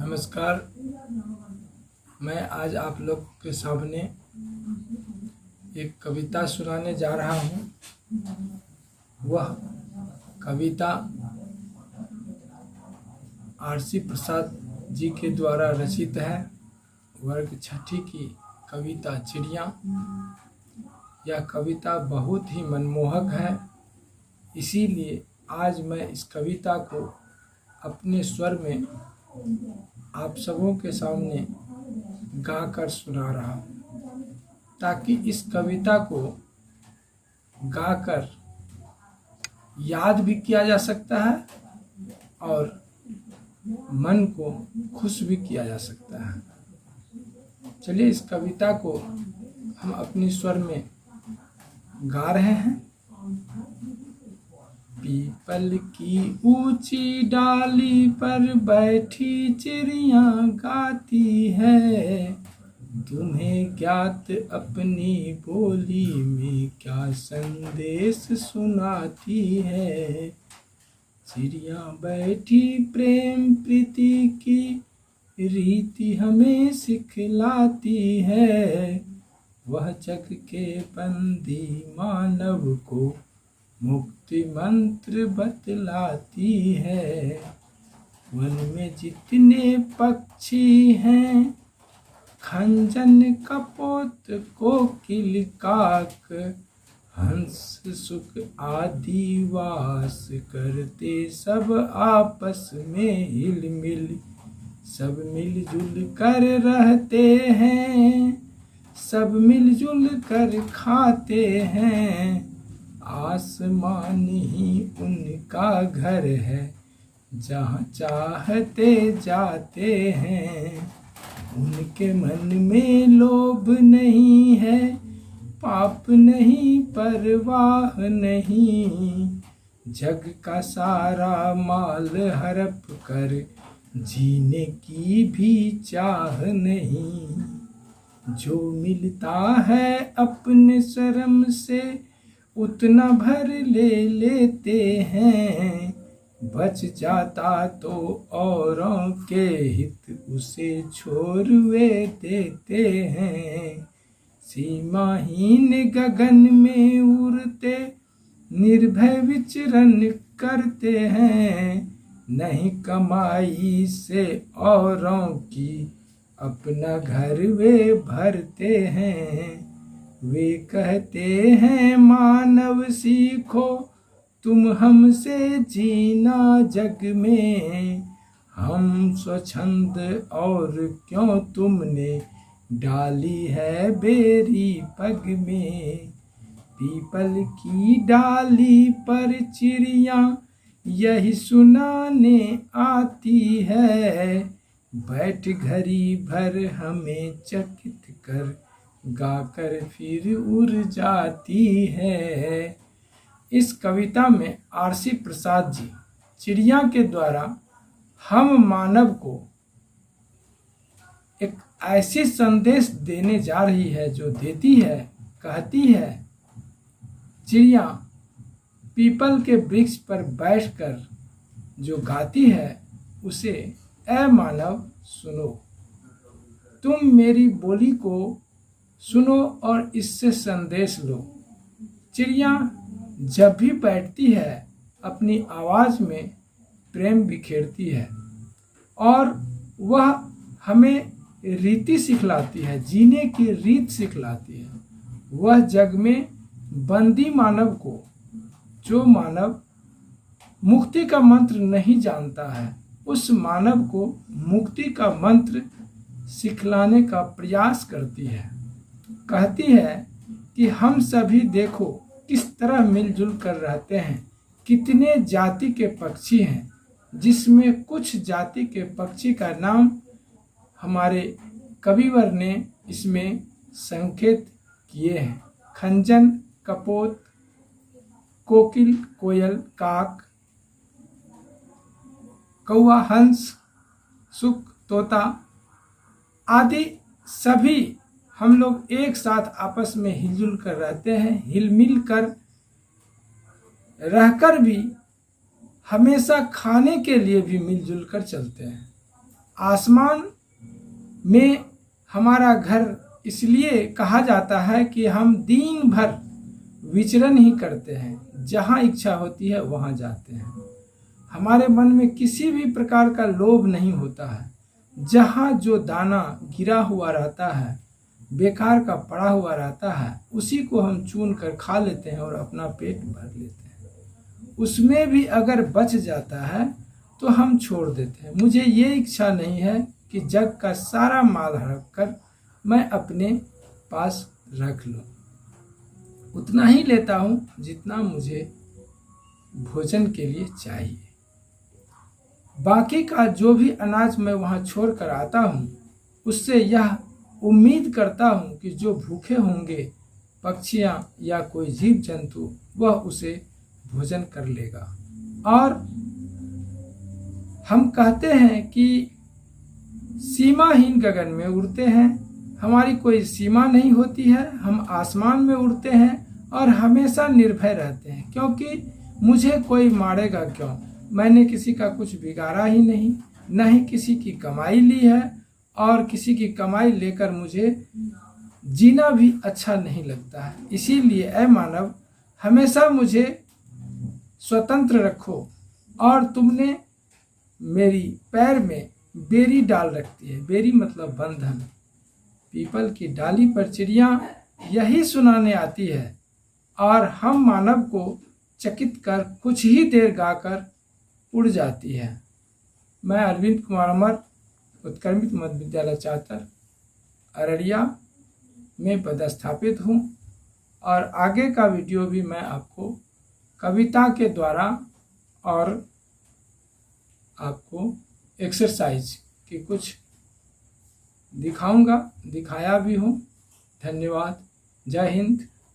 नमस्कार। मैं आज आप लोग के सामने एक कविता सुनाने जा रहा हूँ। वह कविता आरसी प्रसाद जी के द्वारा रचित है। वर्ग छठी की कविता चिड़िया। यह कविता बहुत ही मनमोहक है, इसीलिए आज मैं इस कविता को अपने स्वर में आप सबों के सामने गाकर सुना रहा हूँ, ताकि इस कविता को गाकर याद भी किया जा सकता है और मन को खुश भी किया जा सकता है। चलिए इस कविता को हम अपने स्वर में गा रहे हैं। पीपल की ऊंची डाली पर बैठी चिड़िया गाती है, तुम्हें ज्ञात अपनी बोली में क्या संदेश सुनाती है। चिड़िया बैठी प्रेम प्रीति की रीति हमें सिखलाती है, वह जग के बंदी मानव को मुक्ति मंत्र बतलाती है। वन में जितने पक्षी हैं, खंजन कपोत कोकिल काक हंस सुख आदि वास करते सब आपस में हिल मिल, सब मिलजुल कर रहते हैं, सब मिलजुल कर खाते हैं। आसमान ही उनका घर है, जहाँ चाहते जाते हैं। उनके मन में लोभ नहीं है, पाप नहीं परवाह नहीं, जग का सारा माल हड़प कर जीने की भी चाह नहीं। जो मिलता है अपने श्रम से उतना भर ले लेते हैं, बच जाता तो औरों के हित उसे छोड़वे देते हैं। सीमाहीन गगन में उड़ते निर्भय विचरण करते हैं, नहीं कमाई से औरों की अपना घर वे भरते हैं। वे कहते हैं मानव सीखो तुम हमसे जीना जग में, हम स्वच्छंद और क्यों तुमने डाली है बेरी पग में। पीपल की डाली पर चिड़िया यही सुनाने आती है, बैठ घड़ी भर हमें चकित कर गाकर फिर उड़ जाती है। इस कविता में आरसी प्रसाद जी चिड़िया के द्वारा हम मानव को एक ऐसी संदेश देने जा रही है, जो देती है, कहती है। चिड़िया पीपल के वृक्ष पर बैठकर जो गाती है, उसे ऐ मानव सुनो, तुम मेरी बोली को सुनो और इससे संदेश लो। चिड़िया जब भी बैठती है, अपनी आवाज़ में प्रेम बिखेरती है और वह हमें रीति सिखलाती है, जीने की रीत सिखलाती है। वह जग में बंदी मानव को, जो मानव मुक्ति का मंत्र नहीं जानता है, उस मानव को मुक्ति का मंत्र सिखलाने का प्रयास करती है। कहती है कि हम सभी देखो किस तरह मिलजुल कर रहते हैं, कितने जाति के पक्षी हैं, जिसमें कुछ जाति के पक्षी का नाम हमारे कविवर ने इसमें संकेत किए हैं। खंजन कपोत कोकिल कोयल काक कौवा हंस सुक तोता आदि सभी हम लोग एक साथ आपस में हिलजुल कर रहते हैं। हिलमिल कर रहकर भी हमेशा खाने के लिए भी मिलजुल कर चलते हैं। आसमान में हमारा घर इसलिए कहा जाता है कि हम दिन भर विचरण ही करते हैं, जहाँ इच्छा होती है वहाँ जाते हैं। हमारे मन में किसी भी प्रकार का लोभ नहीं होता है। जहाँ जो दाना गिरा हुआ रहता है, बेकार का पड़ा हुआ रहता है, उसी को हम चुन कर खा लेते हैं और अपना पेट भर लेते हैं। उसमें भी अगर बच जाता है तो हम छोड़ देते हैं। मुझे ये इच्छा नहीं है कि जग का सारा माल रख कर मैं अपने पास रख लूं। उतना ही लेता हूं जितना मुझे भोजन के लिए चाहिए। बाकी का जो भी अनाज मैं वहां छोड़ कर आता हूं, उससे यह उम्मीद करता हूं कि जो भूखे होंगे, पक्षियां या कोई जीव जंतु, वह उसे भोजन कर लेगा। और हम कहते हैं कि सीमाहीन गगन में उड़ते हैं, हमारी कोई सीमा नहीं होती है। हम आसमान में उड़ते हैं और हमेशा निर्भय रहते हैं, क्योंकि मुझे कोई मारेगा क्यों। मैंने किसी का कुछ बिगाड़ा ही नहीं, न ही किसी की कमाई ली है, और किसी की कमाई लेकर मुझे जीना भी अच्छा नहीं लगता है। इसीलिए ऐ मानव, हमेशा मुझे स्वतंत्र रखो। और तुमने मेरी पैर में बेरी डाल रखती है। बेरी मतलब बंधन। पीपल की डाली पर चिड़िया यही सुनाने आती है, और हम मानव को चकित कर कुछ ही देर गाकर उड़ जाती है। मैं अरविंद कुमार अमर, उत्क्रमित मध्य विद्यालय चातर, अररिया में पदस्थापित हूँ। और आगे का वीडियो भी मैं आपको कविता के द्वारा और आपको एक्सरसाइज की कुछ दिखाऊंगा, दिखाया भी हूँ। धन्यवाद। जय हिंद।